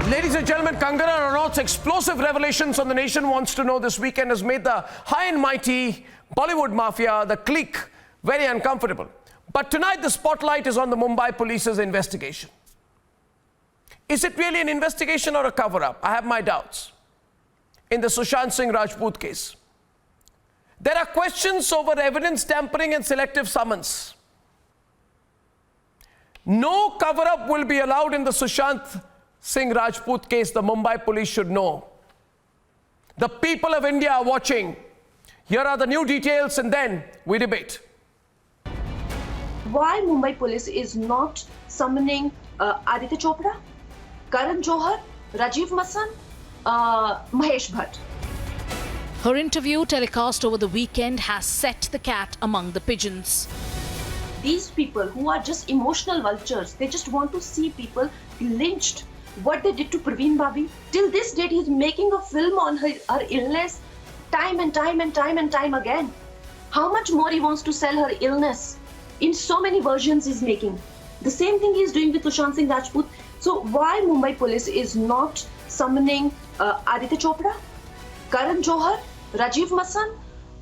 Ladies and gentlemen, Kangana Ranaut's explosive revelations on The Nation Wants to Know this weekend has made the high and mighty Bollywood mafia, the clique, very uncomfortable. But tonight the spotlight is on the Mumbai police's investigation. Is it really an investigation or a cover-up? I have my doubts. In the Sushant Singh Rajput case, there are questions over evidence tampering and selective summons. No cover-up will be allowed in the Sushant Singh Rajput case, the Mumbai police should know. The people of India are watching. Here are the new details and then we debate. Why Mumbai police is not summoning Aditya Chopra, Karan Johar, Rajiv Masan, Mahesh Bhatt? Her interview telecast over the weekend has set the cat among the pigeons. These people who are just emotional vultures, they just want to see people lynched. What they did to Praveen Babi. Till this date, he's making a film on her illness time and time again. How much more he wants to sell her illness? In so many versions he's making. The same thing he's doing with Sushant Singh Rajput. So why Mumbai police is not summoning Aditya Chopra, Karan Johar, Rajiv Masan,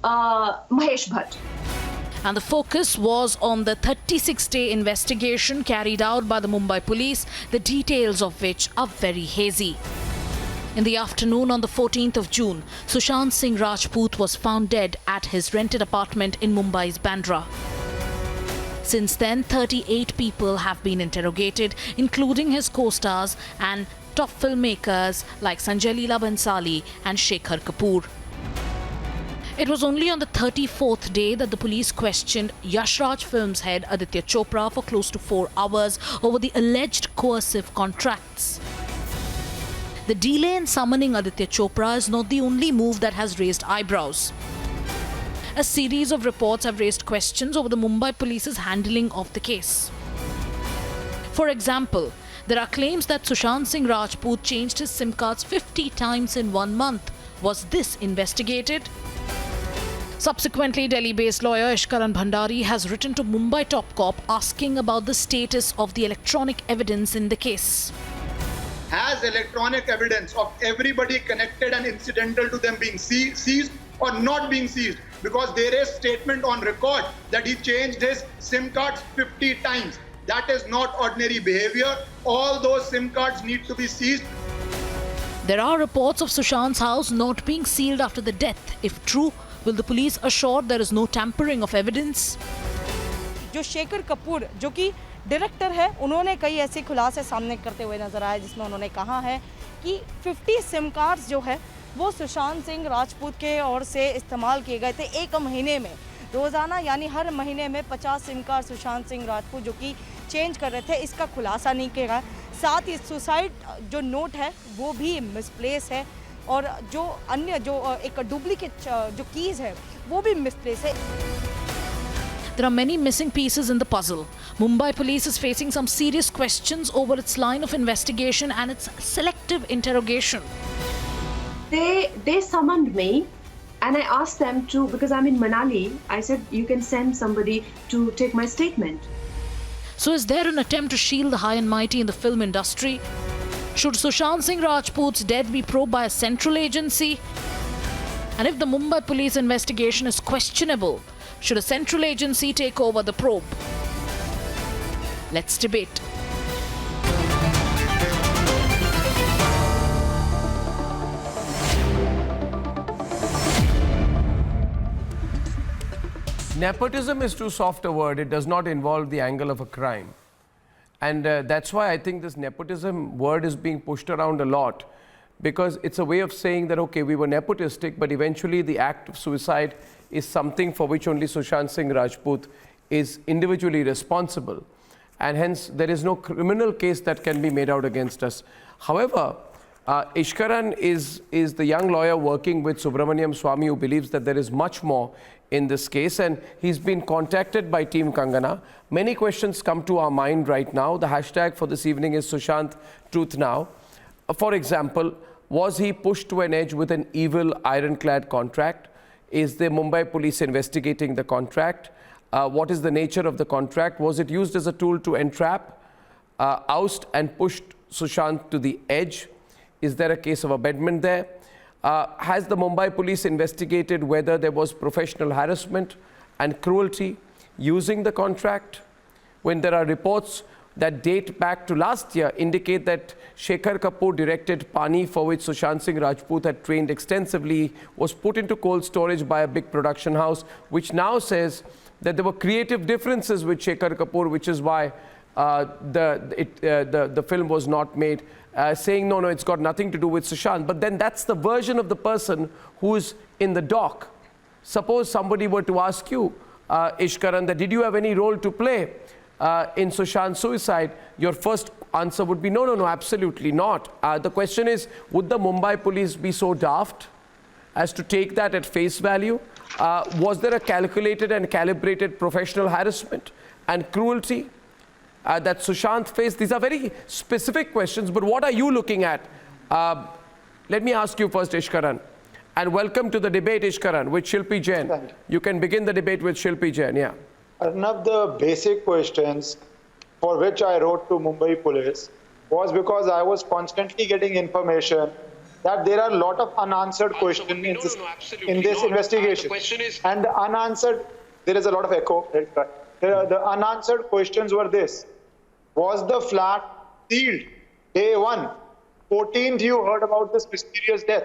Mahesh Bhatt? And the focus was on the 36-day investigation carried out by the Mumbai police, the details of which are very hazy. In the afternoon on the 14th of June, Sushant Singh Rajput was found dead at his rented apartment in Mumbai's Bandra. Since then, 38 people have been interrogated, including his co-stars and top filmmakers like Sanjay Leela Bhansali and Shekhar Kapoor. It was only on the 34th day that the police questioned Yash Raj Films head Aditya Chopra for close to 4 hours over the alleged coercive contracts. The delay in summoning Aditya Chopra is not the only move that has raised eyebrows. A series of reports have raised questions over the Mumbai police's handling of the case. For example, there are claims that Sushant Singh Rajput changed his SIM cards 50 times in 1 month. Was this investigated? Subsequently, Delhi-based lawyer Ishkaran Bhandari has written to Mumbai Top Cop asking about the status of the electronic evidence in the case. Has electronic evidence of everybody connected and incidental to them being seized or not being seized? Because there is statement on record that he changed his SIM cards 50 times. That is not ordinary behavior. All those SIM cards need to be seized. There are reports of Sushant's house not being sealed after the death. If true, will the police assure there is no tampering of evidence? जो शेखर कपूर जो कि director है, उन्होंने कई ऐसे खुलासे सामने करते हुए नजर आए जिसमें उन्होंने कहा है कि 50 सिम कार्ड्स जो है वो सुशांत सिंह राजपूत के ओर से इस्तेमाल किए गए थे एक महीने में, रोज़ाना यानी हर महीने में 50 सिम कार्ड सुशांत सिंह राजपूत जो कि चेंज कर रहे थे, इसका खुलासा नहीं किया गया। साथ ही सुसाइड जो नोट है वो भी मिसप्लेस है और जो अन्य जो एक डुप्लीकेट जो कीज है वो भी मिसप्लेस है। There are many missing pieces in the puzzle. Mumbai police is facing some serious questions over its line of investigation and its selective interrogation. They summoned me and I asked them to, because I'm in Manali, I said you can send somebody to take my statement. So is there an attempt to shield the high and mighty in the film industry? Should Sushant Singh Rajput's death be probed by a central agency? And if the Mumbai police investigation is questionable, should a central agency take over the probe? Let's debate. Nepotism is too soft a word. It does not involve the angle of a crime. And that's why I think this nepotism word is being pushed around a lot, because it's a way of saying that, okay, we were nepotistic, but eventually the act of suicide is something for which only Sushant Singh Rajput is individually responsible. And hence, there is no criminal case that can be made out against us. However, Ishkaran is the young lawyer working with Subramaniam Swamy, who believes that there is much more in this case, and he's been contacted by Team Kangana. Many questions come to our mind right now. The hashtag for this evening is Sushant Truth Now. For example, was he pushed to an edge with an evil ironclad contract? Is the Mumbai police investigating the contract? What is the nature of the contract? Was it used as a tool to entrap, oust and push Sushant to the edge? Is there a case of abetment there? Has the Mumbai police investigated whether there was professional harassment and cruelty using the contract? When there are reports that date back to last year indicate that Shekhar Kapoor directed Pani, for which Sushant Singh Rajput had trained extensively, was put into cold storage by a big production house, which now says that there were creative differences with Shekhar Kapoor, which is why the film was not made, saying, no, it's got nothing to do with Sushant. But then that's the version of the person who's in the dock. Suppose somebody were to ask you, Ishkaran, that did you have any role to play in Sushant's suicide? Your first answer would be, no, absolutely not. The question is, would the Mumbai police be so daft as to take that at face value? Was there a calculated and calibrated professional harassment and cruelty that Sushant faced? These are very specific questions, but what are you looking at? Let me ask you first, Ishkaran. And welcome to the debate, Ishkaran, with Shilpi Jain. You can begin the debate with Shilpi Jain, yeah. Arnab, the basic questions for which I wrote to Mumbai police was because I was constantly getting information that there are a lot of unanswered questions in this investigation. And the unanswered, there is a lot of echo. The unanswered questions were this. Was the flat sealed? Day 1. 14th, you heard about this mysterious death.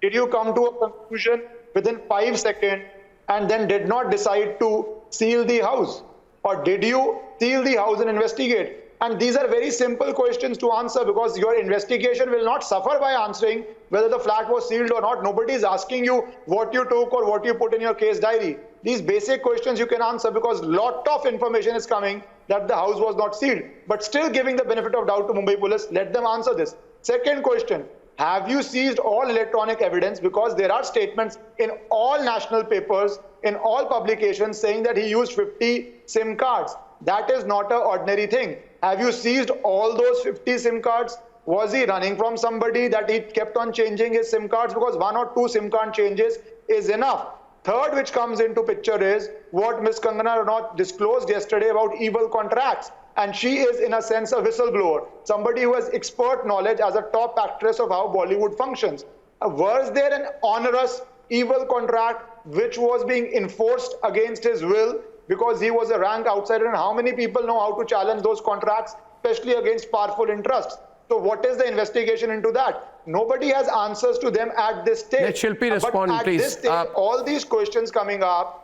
Did you come to a conclusion within 5 seconds and then did not decide to seal the house? Or did you seal the house and investigate? And these are very simple questions to answer because your investigation will not suffer by answering whether the flat was sealed or not. Nobody is asking you what you took or what you put in your case diary. These basic questions you can answer because lot of information is coming that the house was not sealed. But still giving the benefit of doubt to Mumbai police, let them answer this. Second question, have you seized all electronic evidence? Because there are statements in all national papers, in all publications saying that he used 50 SIM cards. That is not an ordinary thing. Have you seized all those 50 SIM cards? Was he running from somebody that he kept on changing his SIM cards? Because 1 or 2 SIM card changes is enough. Third, which comes into picture is what Ms. Kangana not disclosed yesterday about evil contracts. And she is, in a sense, a whistleblower, somebody who has expert knowledge as a top actress of how Bollywood functions. Was there an onerous evil contract which was being enforced against his will because he was a rank outsider? And how many people know how to challenge those contracts, especially against powerful interests? So what is the investigation into that? Nobody has answers to them at this stage. Let Shilpi respond, but at please. This stage, all these questions coming up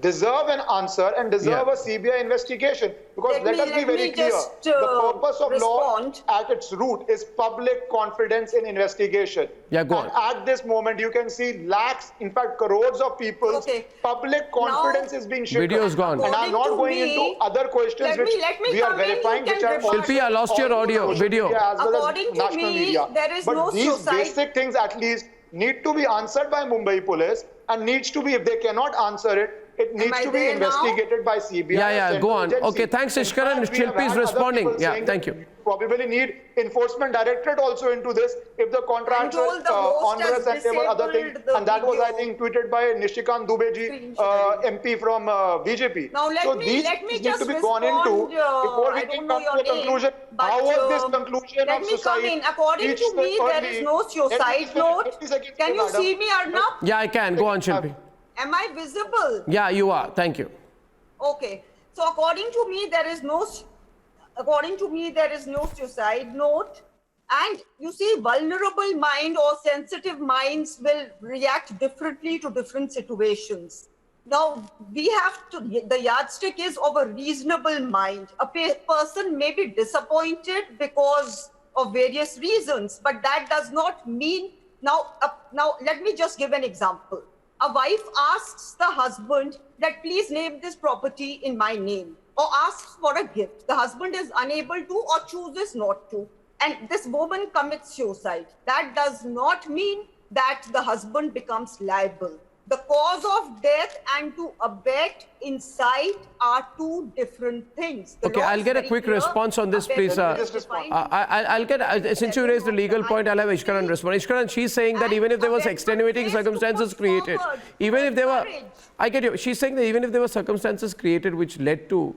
deserve an answer and deserve a CBI investigation. Because let us be very clear, the purpose of law at its root is public confidence in investigation. Yeah, go on. At this moment, you can see lakhs, in fact, crores of people's public confidence is being shaken. Video is gone. And I'm not going into other questions which we are verifying, which are Shilpi, I lost your audio, video. As well According as to national me, media. there is but no these suicide. basic things at least need to be answered by Mumbai police and needs to be, if they cannot answer it, it needs to be investigated by CBI. Yeah, go on. Okay, thanks, Ishkaran. Shilpi is responding. Yeah, thank you. Probably need enforcement directorate also into this if the contracts are onerous and there were other things. And that was, I think, tweeted by Nishikant Dubeji, MP from BJP. Now so these need to be gone into before we can come to a conclusion. How was this conclusion of suicide? According to me, there is no suicide note. Can you see me, Arnab? Yeah, I can. Go on, Shilpi. Am I visible? Yeah, you are. Thank you. Okay. So according to me, there is no suicide note. And you see, vulnerable mind or sensitive minds will react differently to different situations. Now, we have to, the yardstick is of a reasonable mind. A person may be disappointed because of various reasons, but that does not mean, now let me just give an example. A wife asks the husband that please name this property in my name, or asks for a gift. The husband is unable to or chooses not to. And this woman commits suicide. That does not mean that the husband becomes liable. The cause of death and to abet incite are two different things. Okay, I'll get a quick response on this, please. I'll get, since you raised the legal point, I'll have Ishkaran respond. Ishkaran, she's saying that even if there was extenuating circumstances created, even if there were, I get you, she's saying that even if there were circumstances created which led to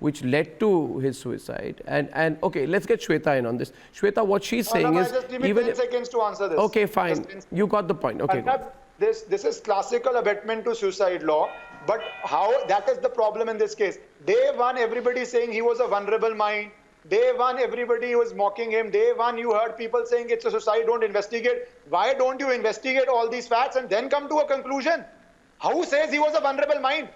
which led to his suicide. And okay, let's get Shweta in on this. Shweta, what she's saying is, just give me 10 seconds to answer this. Okay, fine. You got the point. Okay. Arnab, this is classical abetment to suicide law, but how that is the problem in this case. Day one, everybody saying he was a vulnerable mind. Day one, everybody was mocking him. Day one, you heard people saying it's a suicide, don't investigate. Why don't you investigate all these facts and then come to a conclusion? Who says he was a vulnerable mind?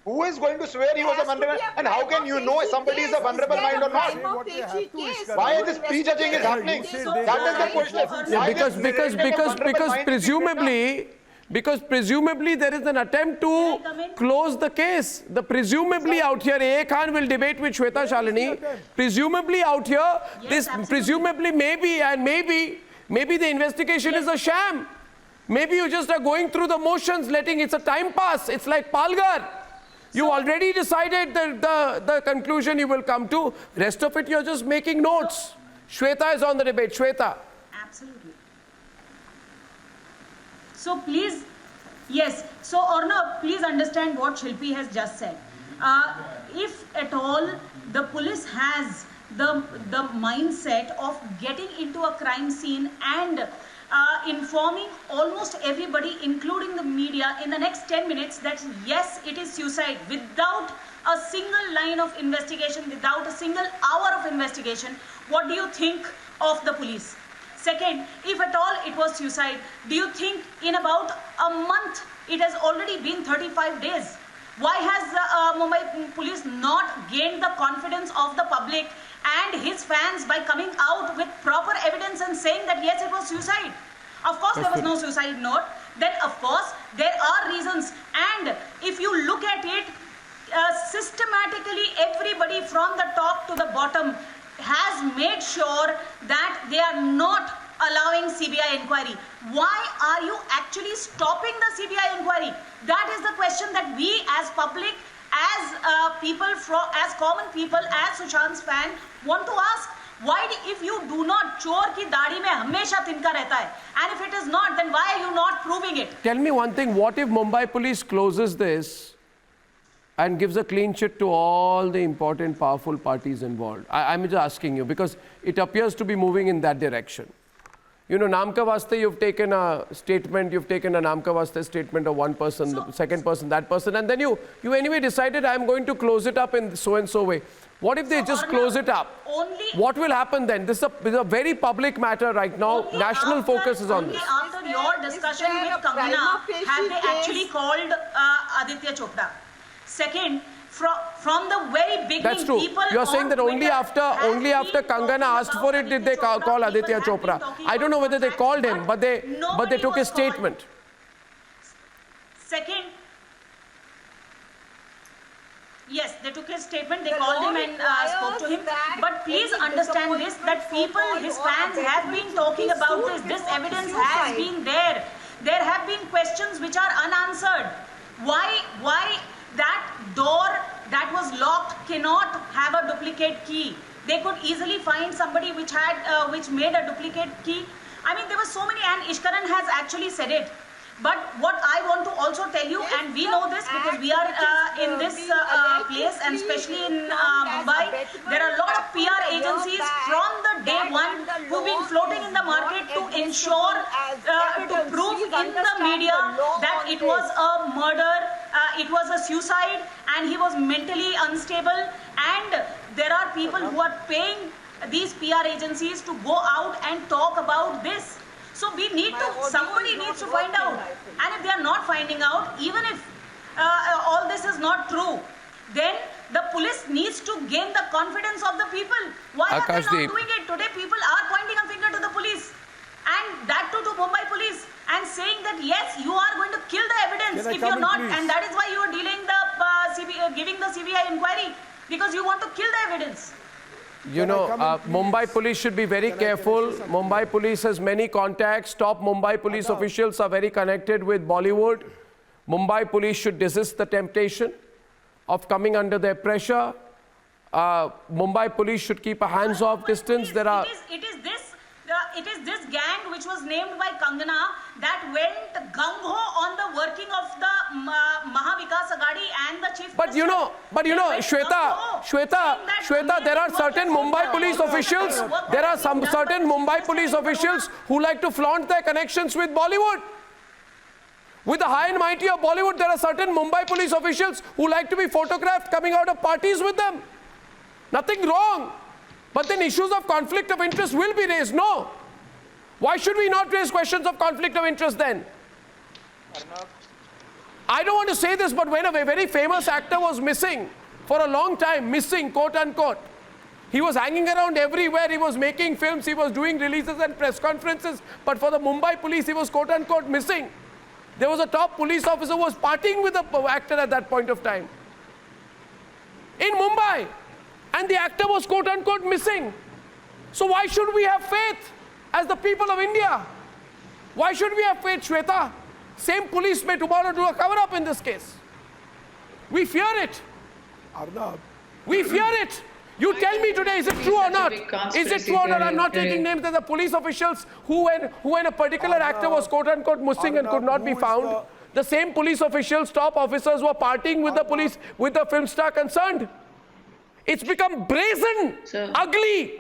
Who is going to swear he was a vulnerable? And how can you know if somebody is a vulnerable mind or not? Why is this prejudging is happening? That is the question. Yeah, because presumably there is an attempt to close the case. The presumably out here, A. Khan will debate with Shweta Shalini. Presumably out here, this presumably maybe the investigation is a sham. Maybe you just are going through the motions, letting it's a time pass. It's like Palgar. You already decided the conclusion you will come to. Rest of it, you're just making notes. Shweta is on the debate. Shweta. Absolutely. So please, yes. So Arnab, please understand what Shilpi has just said. If at all the police has the mindset of getting into a crime scene and informing almost everybody, including the media, in the next 10 minutes that yes, it is suicide, without a single line of investigation, without a single hour of investigation, what do you think of the police? Second, if at all it was suicide, do you think in about a month, it has already been 35 days? Why has Mumbai police not gained the confidence of the public and his fans by coming out with proper evidence and saying that yes, it was suicide? Of course, there was no suicide note. Then, of course, there are reasons. And if you look at it, systematically, everybody from the top to the bottom has made sure that they are not allowing CBI inquiry. Why are you actually stopping the CBI inquiry? That is the question that we as public, as people, as common people, as Sushant's fan want to ask. Why, if you do not, chor ki daadi mein hamesha tinka rehta hai, and if it is not, then why are you not proving it? Tell me one thing, what if Mumbai police closes this and gives a clean sheet to all the important, powerful parties involved? I'm just asking you, because it appears to be moving in that direction. You know, Namka Vaste, you've taken a statement, you've taken a Namka Vaste statement of one person, the second person, that person, and then you anyway decided I'm going to close it up in so-and-so way. What if they just close it up? What will happen then? This is a very public matter right now. National focus is on this. After your discussion with Kangana, have they actually called Aditya Chopra? Second, from the very beginning, that's true. You're saying that only after Kangana asked for it did they call Aditya Chopra. I don't know whether they called him, but they took a statement. Second, yes, they took his statement, they called him and spoke to him. But please understand this, that people, his fans have been talking about this. This evidence has been there. There have been questions which are unanswered. Why that door that was locked cannot have a duplicate key? They could easily find somebody which made a duplicate key. I mean, there were so many, and Ishkaran has actually said it. But what I want to also tell you, and we know this because we are in this place, and especially in Mumbai, there are a lot of PR agencies from the day one who've been floating in the market to ensure, to prove in the media that it was a murder, it was a suicide, and he was mentally unstable. And there are people who are paying these PR agencies to go out and talk about this. So we need to, somebody needs to find out. And if they are not finding out, even if all this is not true, then the police needs to gain the confidence of the people. Why are they not doing it? Today people are pointing a finger to the police, and that too to Mumbai police, and saying that yes, you are going to kill the evidence if you're not, and that is why you are delaying the giving the CBI inquiry, because you want to kill the evidence. You know, Mumbai police should be very careful. Mumbai police has many contacts. Top Mumbai police officials are very connected with Bollywood. Mumbai police should resist the temptation of coming under their pressure. Mumbai police should keep a hands-off distance. There are... It is this it is this gang which was named by Kangana that went gung-ho on the working of the Mahavikas Aghadi and the chief But you know, Shweta, there are certain Mumbai police officials, there are some certain Mumbai police officials who like to flaunt their connections with Bollywood. With the high and mighty of Bollywood, there are certain Mumbai police officials who like to be photographed coming out of parties with them. Nothing wrong. But then issues of conflict of interest will be raised. No. Why should we not raise questions of conflict of interest then? Arnab. I don't want to say this, but when a very famous actor was missing for a long time, missing, quote unquote, he was hanging around everywhere, he was making films, he was doing releases and press conferences, but for the Mumbai police, he was quote unquote missing. There was a top police officer who was partying with the actor at that point of time in Mumbai, and the actor was quote unquote missing. So why should we have faith as the people of India? Why should we have faith, Shweta? Same police may tomorrow do a cover-up in this case. We fear it. Arnab. We fear it. You tell me today, is it true or not? Is it true or not? I'm not taking names. There's the police officials who when a particular actor was quote-unquote missing and could not be found, the same police officials, top officers were partying with the police, with the film star concerned. It's become brazen, ugly.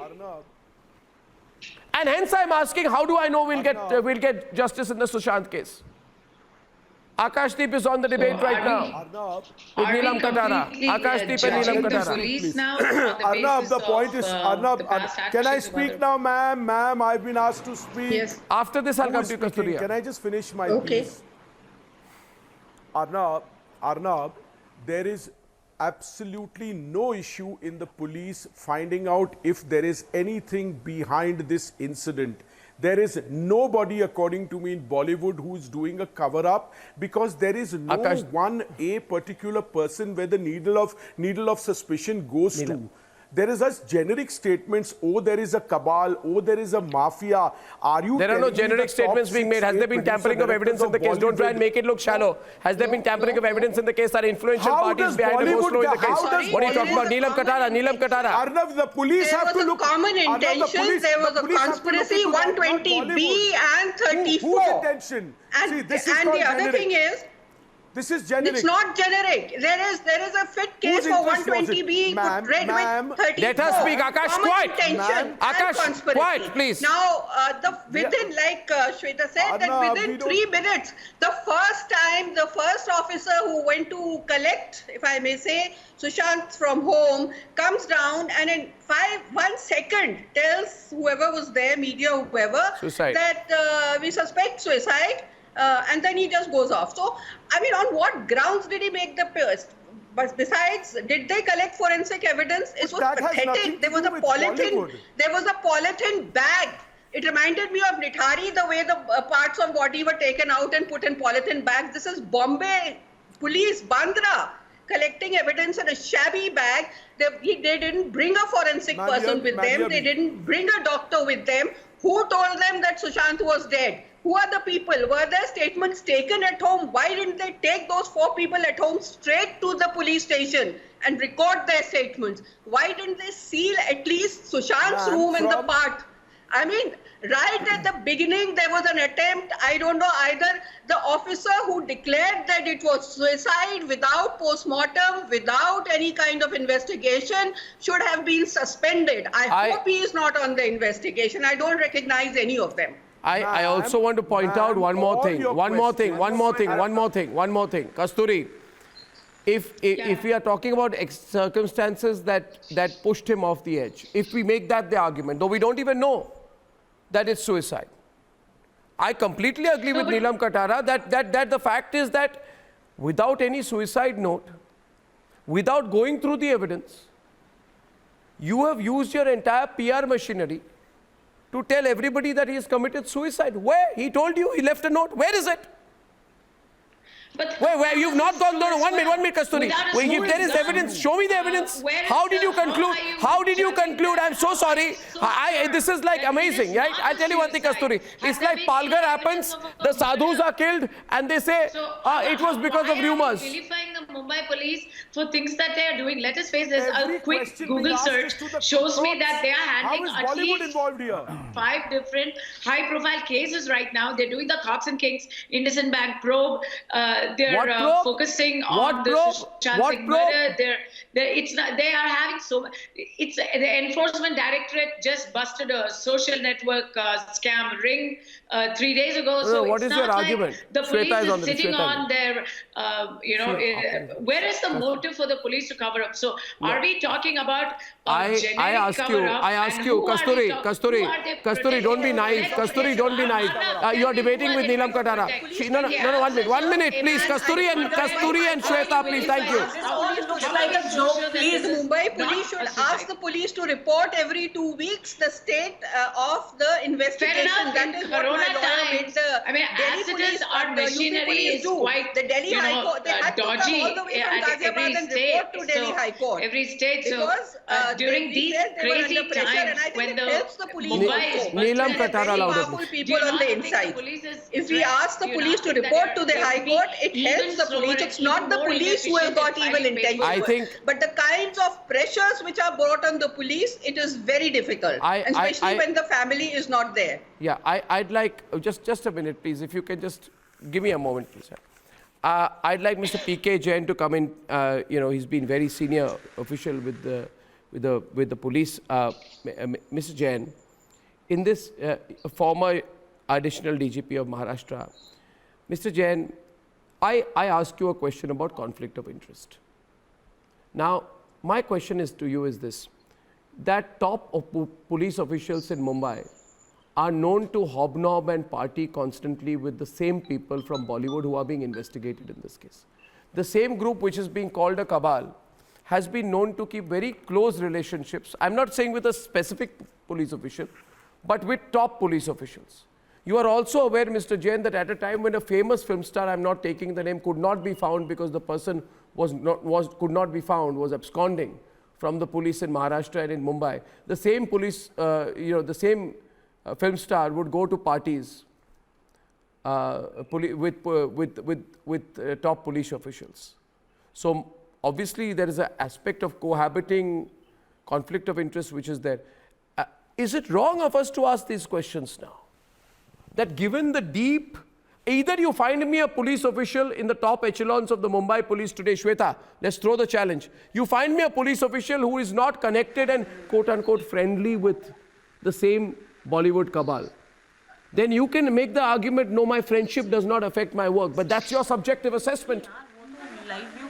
And hence I'm asking, how do I know we'll get justice in the Sushant case? Akashdeep is on the debate right now. With Neelam Katara. Akashdeep and Neelam Katara. Arnab, the point is, Arnab, can I speak now, ma'am? Ma'am, I've been asked to speak. Yes. After this, I'll come to Kasturiya. Can I just finish my piece? Arnab, there is absolutely no issue in the police finding out if there is anything behind this incident. There is nobody, according to me, in Bollywood who is doing a cover-up, because there is no a particular person where the needle of suspicion goes to. There is just generic statements, oh, there is a cabal, oh, there is a mafia. There are no generic statements being made. Has there been tampering of evidence in the case? Don't try and make it look shallow. Has there been tampering of evidence in the case? Are influential parties behind the go-slow in the case? What are you talking about? Neelam Katara. Arnab, the police have to look. There was a common intention. There was a conspiracy, 120B and 34. Whose intention? And the other thing is, this is generic. It's not generic. There is a fit case for 120B portrayed with 34. Let us speak. Akash, quiet. Akash, quiet, please. Now, within, like Shweta said, that within 3 minutes, the first officer who went to collect, if I may say, Sushant from home, comes down and in 1 second tells whoever was there, media, whoever, that we suspect suicide. And then he just goes off. So, I mean, on what grounds did he make the post? But besides, did they collect forensic evidence? It was pathetic. There was a polythene bag. It reminded me of Nithari, the way the parts of body were taken out and put in polythene bags. This is Bombay police, Bandra, collecting evidence in a shabby bag. They didn't bring a forensic person with them. They didn't bring a doctor with them. Who told them that Sushant was dead? Who are the people? Were their statements taken at home? Why didn't they take those 4 people at home straight to the police station and record their statements? Why didn't they seal at least Sushant's room in the part? I mean, right at the beginning, there was an attempt, I don't know, either the officer who declared that it was suicide without post-mortem, without any kind of investigation, should have been suspended. I hope he is not on the investigation. I don't recognize any of them. I also want to point out one more thing. Kasturi, if we are talking about circumstances that pushed him off the edge, if we make that the argument, though we don't even know that it's suicide, I completely agree with Neelam Katara that the fact is that without any suicide note, without going through the evidence, you have used your entire PR machinery to tell everybody that he has committed suicide. Where? He told you, he left a note. Where is it? But where you've not gone, no, 1 minute, Kasturi. If there is evidence, show me the evidence. How did you conclude? How did you conclude? I'm so sorry. This is like amazing, right? I'll tell you one thing, Kasturi. It's like Palghar happens, the sadhus are killed, and they say it was because of rumors. Vilifying the Mumbai police for things that they are doing. Let us face this. Every A quick question being Google asked search is to the shows me courts. that they are handling How is at Bollywood least involved here? 5 different high-profile cases right now. They're doing the Cox and Kings Innocent Bank probe. They're What probe? focusing What on the probe? Sushant What Singh probe? murder. They are having so. It's the Enforcement Directorate just busted a social network scam ring 3 days ago. So what it's is your not like argument? the police Shweta is is on the- sitting Shweta. on their, where is the motive for the police to cover up? So are we talking about generic I ask cover-up? you, Kasturi, don't be naive. Kasturi, don't be naive. You are debating with Neelam Katara. No, 1 minute, please. Kasturi and Shweta, please. Thank you. It looks like a joke, please. The Mumbai police should ask the police to report every 2 weeks the state of the investigation. Fair enough. That In is what Corona my lawyer made times, the I mean, Delhi as it police is, our and the UP machinery police is do. quite, The Delhi High Court, they had to come dodgy all the way from at Ghaziabad every and state. report to Delhi So High Court. every state. Because During they these said they were crazy under pressure, times and I think when it the helps the police Mumbai is also. Neelam There are Katara very louder, powerful please. people on the inside. If we ask the police to report to the High Court, it helps the police. It's not the police who have got evil intentions. I think- But the kinds of pressures which are brought on the police, it is very difficult, especially when the family is not there. Yeah, I'd like, just a minute, please. If you can just give me a moment, please. I'd like Mr. P.K. Jain to come in. He's been very senior official with the police. Mr. Jain, in this former additional DGP of Maharashtra, Mr. Jain, I ask you a question about conflict of interest. Now, my question is to you is this, that top of police officials in Mumbai are known to hobnob and party constantly with the same people from Bollywood who are being investigated in this case. The same group which is being called a cabal has been known to keep very close relationships. I'm not saying with a specific police official, but with top police officials. You are also aware, Mr. Jain, that at a time when a famous film star, I'm not taking the name, could not be found because the person could not be found, was absconding from the police in Maharashtra and in Mumbai. The same police, the same film star would go to parties with top police officials. So obviously there is an aspect of cohabiting conflict of interest which is there. Is it wrong of us to ask these questions now? That given the deep, either you find me a police official in the top echelons of the Mumbai police today, Shweta, let's throw the challenge. You find me a police official who is not connected and quote unquote friendly with the same Bollywood cabal. Then you can make the argument, no, my friendship does not affect my work. But that's your subjective assessment.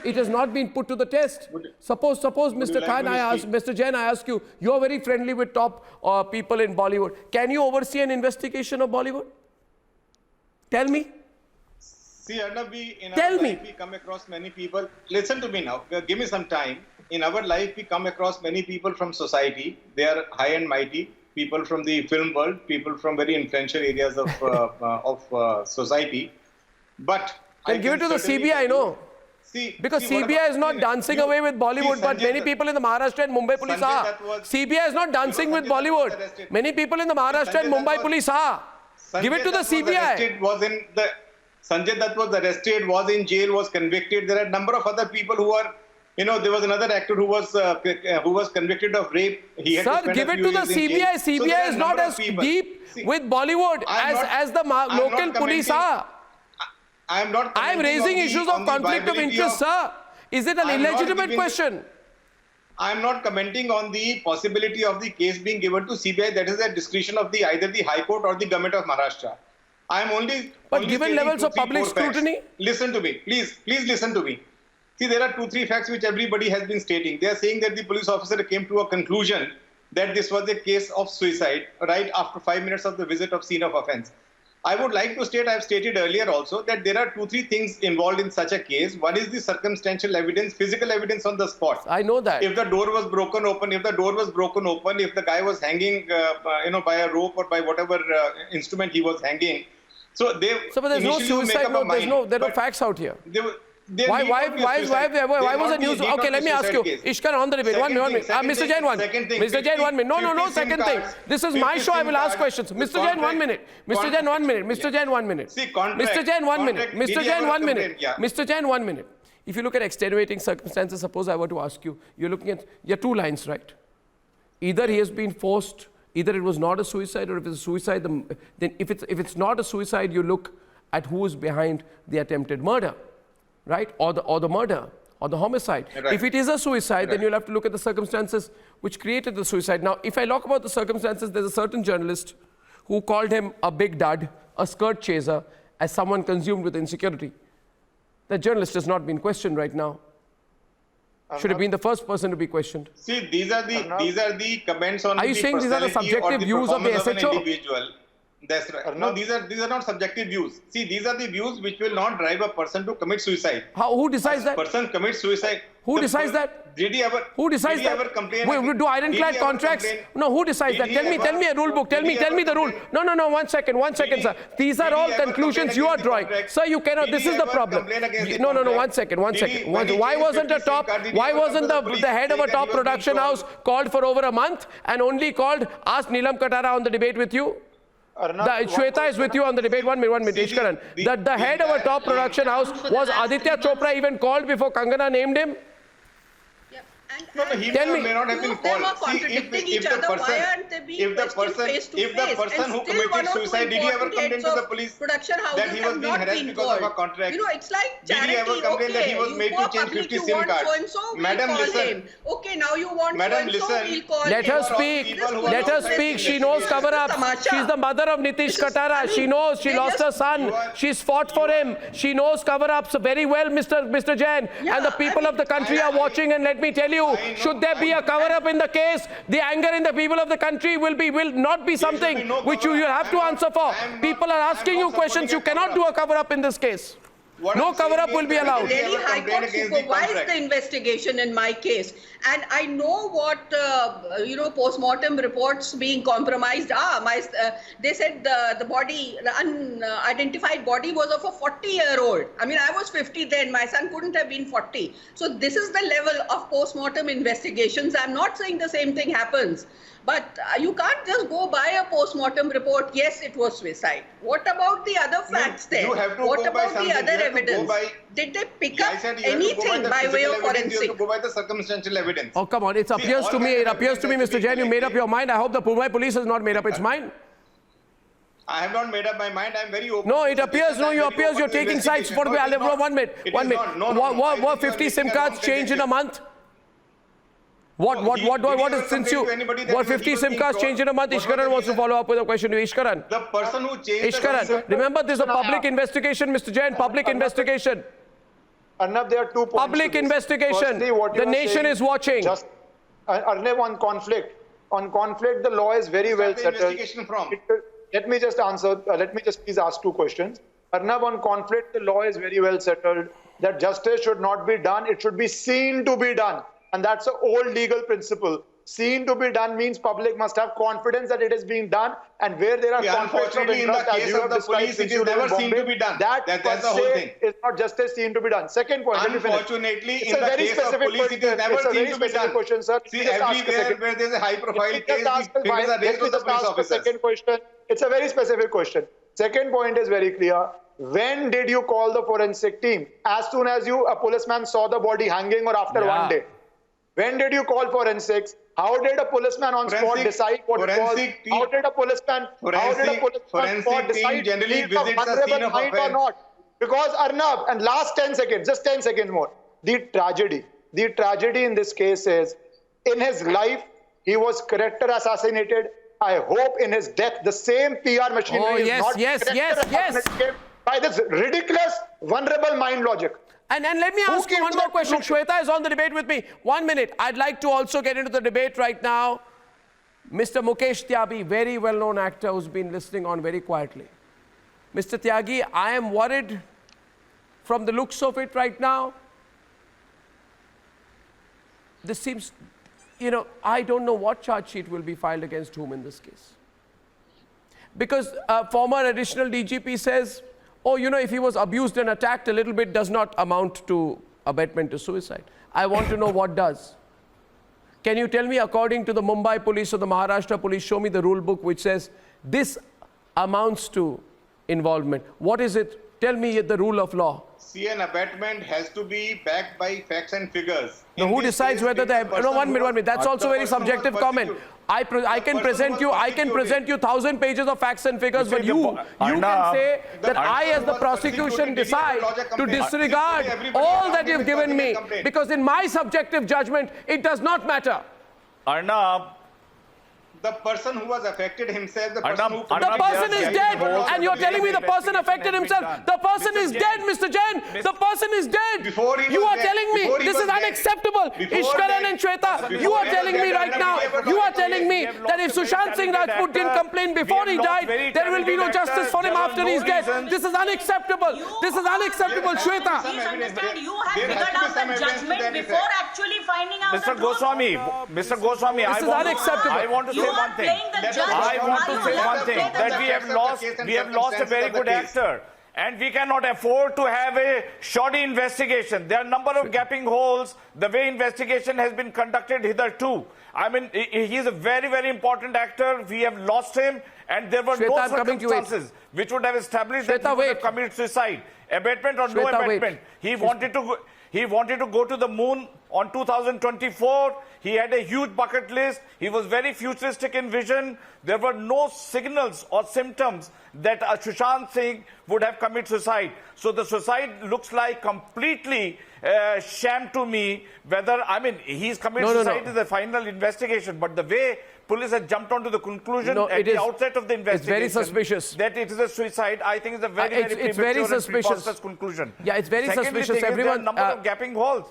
It has not been put to the test. Suppose Mr. Khan, Mr. Jain, I ask you, you are very friendly with top people in Bollywood. Can you oversee an investigation of Bollywood? Tell me. See, Arnab, in our life we come across many people. Listen to me now. Give me some time. In our life, we come across many people from society. They are high and mighty. People from the film world. People from very influential areas of society. But then give it to the CBI, no? Because CBI is not dancing away with Bollywood, but many people in the Maharashtra and Mumbai police are. CBI is not dancing with Bollywood. Many people in the Maharashtra and Mumbai police are. Give it to the CBI. Sanjay Dutt was arrested, was in jail, was convicted. There are a number of other people who are, there was another actor who was convicted of rape. Sir, give it to the CBI. CBI is not as deep with Bollywood as the local police are. I am raising issues of conflict of interest, sir. Is it an illegitimate question? I am not commenting on the possibility of the case being given to CBI. That is at discretion of either the High Court or the government of Maharashtra. I am only. But given levels of public scrutiny, listen to me, please listen to me. See, there are 2-3 facts which everybody has been stating. They are saying that the police officer came to a conclusion that this was a case of suicide right after 5 minutes of the visit of scene of offence. I would like to state, I have stated earlier also, that there are 2-3 things involved in such a case. One is the circumstantial evidence, physical evidence on the spot. I know that. If the door was broken open, if the guy was hanging, by a rope or by whatever instrument he was hanging. So but there's no suicide, there are no facts out here. Why was the news? Okay, let me ask you. Ishkar, on the debate. 1 minute. Mr. Jain, 1 minute. Mr. Jain, 1 minute. No, second thing. This is my show. I will ask questions. Mr. Jain, 1 minute. Mr. Jain, 1 minute. Mr. Jain, 1 minute. See, Mr. Jain, 1 minute. Mr. Jain, 1 minute. Mr. Jain, 1 minute. If you look at extenuating circumstances, suppose I were to ask you, you're looking at, you have two lines, right? Either he has been forced, either it was not a suicide, or if it's a suicide, then if it's not a suicide, you look at who is behind the attempted murder, right? Or the murder, or the homicide. Right. If it is a suicide, then you'll have to look at the circumstances which created the suicide. Now, if I talk about the circumstances, there's a certain journalist who called him a big dud, a skirt chaser, as someone consumed with insecurity. That journalist has not been questioned right now. Should have been the first person to be questioned. See, these are the comments on Are you saying these are the subjective views of the SHO? Individual. That's right. No, these are not subjective views. See, these are the views which will not drive a person to commit suicide. Who decides that? Person commits suicide. Who decides that? Did he ever? Who decides that? Do ironclad contracts? No, who decides that? Tell me a rule book. Tell me the rule. No, 1 second, sir. These are all conclusions you are drawing. Sir, you cannot, this is the problem. No, 1 second. Why wasn't the head of a top production house called for over a month and only asked Neelam Katara on the debate with you? Shweta is with you on the debate. 1 minute, Ishkaran. The head of a top production house, was Aditya Chopra even called before Kangana named him? No, he may not have been called. See, if the person who committed suicide, did he ever complain to the police that he was being harassed because of a contract? You know, it's like charity. Did he ever complain that he was made to change 50 SIM cards? Madam, listen. Okay, now you want Madam, so-and-so, we'll call Let her speak. Let her speak. She knows cover-up. She's the mother of Nitish Katara. She knows. She lost her son. She's fought for him. She knows cover-ups very well, Mr. Jain. And the people of the country are watching. And let me tell you, should there be a cover-up in the case, the anger in the people of the country will not be something which you have to answer for. People are asking you questions. You cannot do a cover-up in this case. No cover-up will be allowed. Delhi High Court supervised the investigation in my case, and I know what post-mortem reports being compromised are. They said the body, the unidentified body, was of a 40-year-old. I mean, I was 50 then. My son couldn't have been 40. So this is the level of post-mortem investigations. I'm not saying the same thing happens. But you can't just go by a post-mortem report, yes, it was suicide. What about the other facts there? What about the other evidence? Did they pick up anything by way of forensic? You have to go by the circumstantial evidence. Oh, come on. It appears to me, Mr. Jain, you made up your mind. I hope the Mumbai police has not made up its mind. I have not made up my mind. I am very open. No, it appears, you're taking sides. For 1 minute. Were 50 SIM cards changed in a month? What is since you? What 50 SIM cards changed in a month? Ishkaran wants to follow up with a question to Ishkaran. The person who changed Ishkaran, remember this is a public investigation, Mr. Jain, public investigation. Arnab, there are 2 points. Public investigation. The nation is watching. Arnab, on conflict, the law is very well settled. Let me just answer, let me just please ask 2 questions. Arnab, on conflict, the law is very well settled that justice should not be done, it should be seen to be done. And that's an old legal principle. Seen to be done means public must have confidence that it is being done, and where there are conflicts of interest, in the case of the police, it is never seen to be done. That's the whole thing. It's not justice seen to be done. Second point. Unfortunately, in the case of police, it is never seen to be done. Question, sir. See, everywhere where there is a high-profile case, fingers are raised to the police officers. Second question. It's a very specific question. Second point is very clear. When did you call the forensic team? As soon as a policeman saw the body hanging, or after 1 day? When did you call forensics? How did a policeman on spot decide what it was? How did a policeman on spot decide generally visits the scene of offense or not? Because Arnab, and last 10 seconds, just 10 seconds more. The tragedy in this case is, in his life, he was character assassinated. I hope in his death, the same PR machinery is not assassinated by this ridiculous, vulnerable mind logic. And let me ask you one more question. Shweta is on the debate with me. 1 minute. I'd like to also get into the debate right now. Mr. Mukesh Tyagi, very well-known actor who's been listening on very quietly. Mr. Tyagi, I am worried from the looks of it right now. This seems, I don't know what charge sheet will be filed against whom in this case. Because former additional DGP says, if he was abused and attacked a little bit does not amount to abetment to suicide. I want to know what does. Can you tell me, according to the Mumbai police or the Maharashtra police, show me the rule book which says this amounts to involvement. What is it Tell me the rule of law. See, an abetment has to be backed by facts and figures. Now, who decides whether the... No, 1 minute. That's also very subjective comment. I can present you 1,000 pages of facts and figures, but you can say that I, as the prosecution, decide to disregard all that you've given me, because in my subjective judgment, it does not matter. Arnab, the person who was affected himself, the person who... The person is dead, and you're telling me the person affected himself. The person is dead, Mr. Jain. The person is dead. You are telling me this is unacceptable. Ishkaran and Shweta, you are telling me right now, you are telling me that if Sushant Singh Rajput didn't complain before he died, there will be no justice for him after he's dead. This is unacceptable. This is unacceptable, Shweta. Please understand, you have figured out the judgment before actually finding out Mr. Goswami, this is unacceptable. I want to say one thing. I want to say one thing, that we have lost a very good actor. And we cannot afford to have a shoddy investigation. There are a number of gaping holes, the way investigation has been conducted hitherto. I mean, he is a very, very important actor. We have lost him, and there were no circumstances which would have established that he would have committed suicide. Abatement or no abatement. He wanted to go to the moon on 2024. He had a huge bucket list. He was very futuristic in vision. There were no signals or symptoms that Sushant Singh would have committed suicide. So the suicide looks like completely sham to me. Whether, I mean, he's committed suicide is the final investigation, but the way police have jumped onto the conclusion at the outset of the investigation, it's very suspicious that it is a suicide, I think is a very, it's very suspicious conclusion. Yeah, it's very suspicious. Everyone, there are a number of gapping holes.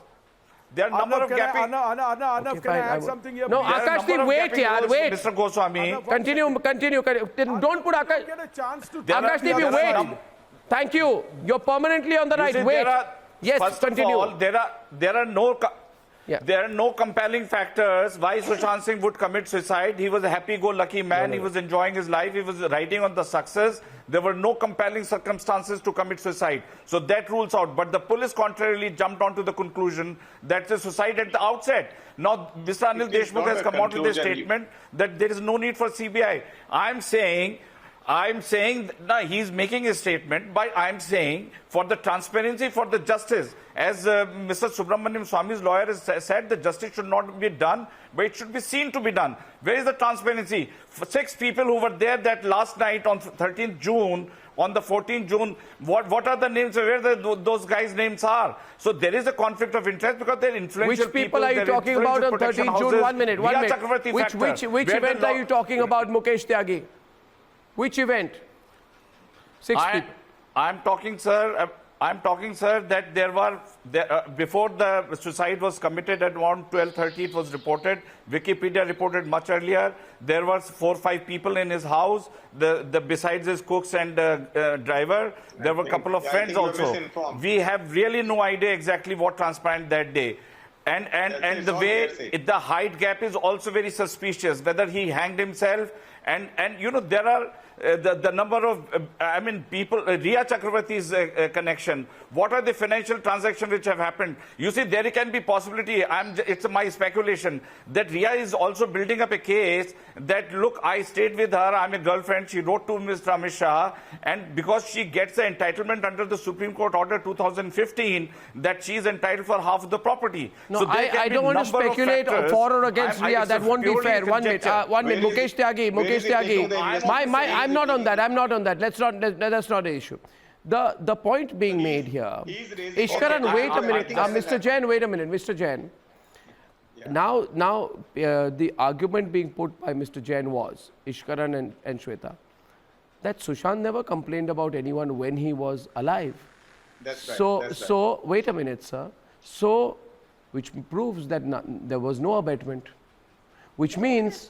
There are a number of gapping... Arnab, can I add something here? No, Akashdeep, wait. Mr. Goswami. Continue. Don't put Akash... Akashdeep, you wait. Thank you. You're permanently on the right. Wait. Yes, continue. There are no compelling factors why Sushant Singh would commit suicide. He was a happy-go-lucky man. He was enjoying his life. He was riding on the success. There were no compelling circumstances to commit suicide. So that rules out. But the police contrarily jumped onto the conclusion that the suicide at the outset. Now, Mr. Anil Deshmukh has come out with a statement that there is no need for CBI. I'm saying, no, he's making a statement, but I'm saying for the transparency, for the justice, as Mr. Subramaniam Swami's lawyer has said, the justice should not be done, but it should be seen to be done. Where is the transparency? 6 people who were there that last night on 13th June, on the 14th June, what are the names, where those guys' names are? So there is a conflict of interest because they're influential people. Which people are you talking about on 13th June? 1 minute. Which event are you talking about, Mukesh Tyagi? Which event? 6 people. I'm talking, sir, that there were, before the suicide was committed at around 12:30, it was reported. Wikipedia reported much earlier. There were 4 or 5 people in his house, besides his cooks and driver. There were a couple of friends also. We have really no idea exactly what transpired that day. And the way, the height gap is also very suspicious, whether he hanged himself. And you know, there are the number of, people, Riya Chakravarti's connection. What are the financial transactions which have happened? You see, there can be possibility, it's my speculation, that Riya is also building up a case that, look, I stayed with her, I'm a girlfriend, she wrote to Mr. Amit Shah, and because she gets the entitlement under the Supreme Court Order 2015, that she is entitled for half of the property. No, so I don't want to speculate for or against Riya, that won't be fair. 1 minute, Mukesh Tyagi, I'm not on that. That's not the issue. The point being made here, Ishkaran, wait a minute. Mr. Jain, wait a minute. Mr. Jain. Yeah. Now the argument being put by Mr. Jain was, Ishkaran and Shweta, that Sushant never complained about anyone when he was alive. That's right. So wait a minute, sir. So, which proves that there was no abatement. Which means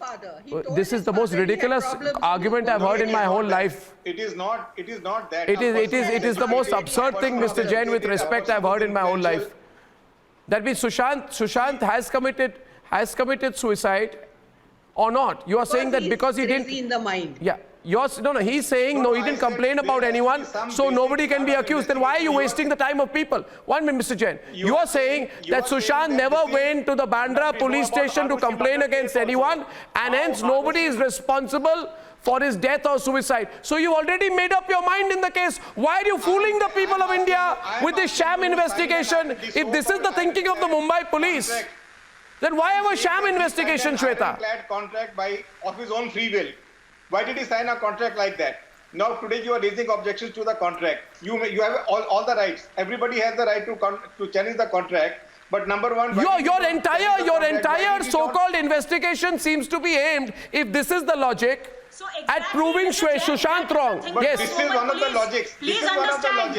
this is the most ridiculous argument I've heard in my whole life. It is not that. It is the most absurd thing, Mr. Jain, with respect, I've heard in my whole life. That means Sushant has committed suicide or not. You are saying that because he didn't. In the mind. Yeah. He's saying, no, he didn't complain about anyone, so nobody can be accused. Then why are you wasting the time of people? 1 minute, Mr. Jain. You are saying that Sushant never went to the Bandra police station to complain against anyone, and hence nobody is responsible for his death or suicide. So you already made up your mind in the case. Why are you fooling the people of India with this sham investigation? If this is the thinking of the Mumbai police, then why have a sham investigation, Shweta? Contract of his own free will. Why did he sign a contract like that? Now today you are raising objections to the contract. You have all the rights. Everybody has the right to challenge the contract. But number one, your entire so-called investigation seems to be aimed, if this is the logic, at proving Sushant wrong. Yes. This is one of the logics. Please understand.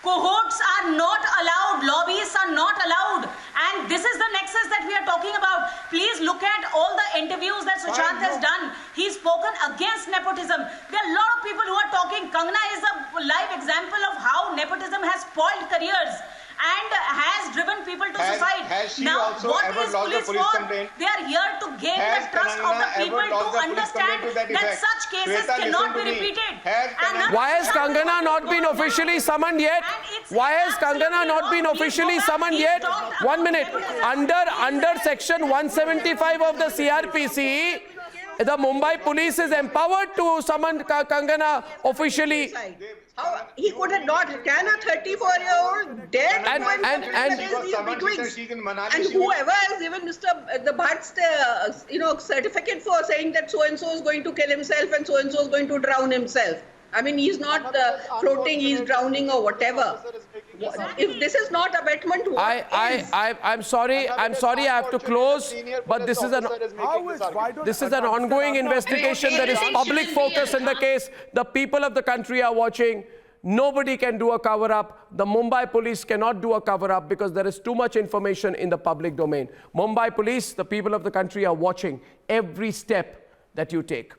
Cohorts are not allowed. Lobbyists are not allowed. And this is the nexus that we are talking about. Please look at all the interviews that Sushant has done. He's spoken against nepotism. There are a lot of people who are talking. Kangana is a live example of how nepotism has spoiled careers and has driven people to suicide. Now, what is police for? They are here to gain the trust of the people to understand that such cases cannot be repeated. Why has Kangana not been officially summoned yet? Why has Kangana not been officially summoned yet? 1 minute. Under section 175 of the CRPC, the Mumbai police is empowered to summon Kangana officially. How he could have not? Can a 34-year-old dare to go and whoever has given the Bhatt's certificate for saying that so and so is going to kill himself and so is going to drown himself. I mean, he's not floating, he's drowning or whatever. If this is not abetment, what is? I'm sorry, I have to close, but this is an ongoing investigation. There is public focus in the case. The people of the country are watching. Nobody can do a cover-up. The Mumbai police cannot do a cover-up because there is too much information in the public domain. Mumbai police, the people of the country are watching every step that you take.